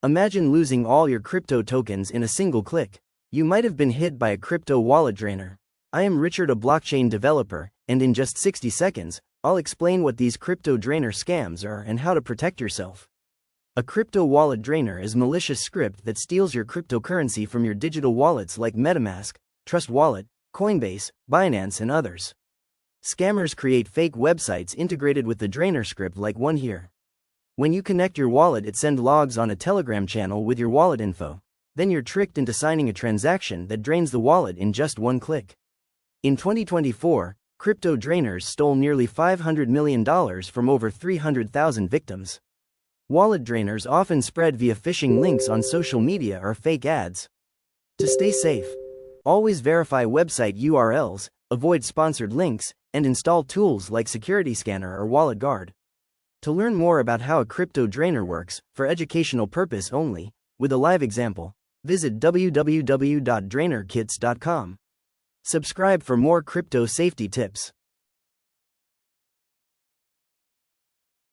Imagine losing all your crypto tokens in a single click. You might have been hit by a crypto wallet drainer. I am Richard, a blockchain developer, and in just 60 seconds, I'll explain what these crypto drainer scams are and how to protect yourself. A crypto wallet drainer is malicious script that steals your cryptocurrency from your digital wallets like MetaMask, Trust Wallet, Coinbase, Binance, and others. Scammers create fake websites integrated with the drainer script like one here. When you connect your wallet, it sends logs on a Telegram channel with your wallet info. Then you're tricked into signing a transaction that drains the wallet in just one click. In 2024, crypto drainers stole nearly $500 million from over 300,000 victims. Wallet drainers often spread via phishing links on social media or fake ads. To stay safe, always verify website URLs, avoid sponsored links, and install tools like Security Scanner or Wallet Guard. To learn more about how a crypto drainer works, for educational purpose only, with a live example, visit www.drainerkits.com. Subscribe for more crypto safety tips.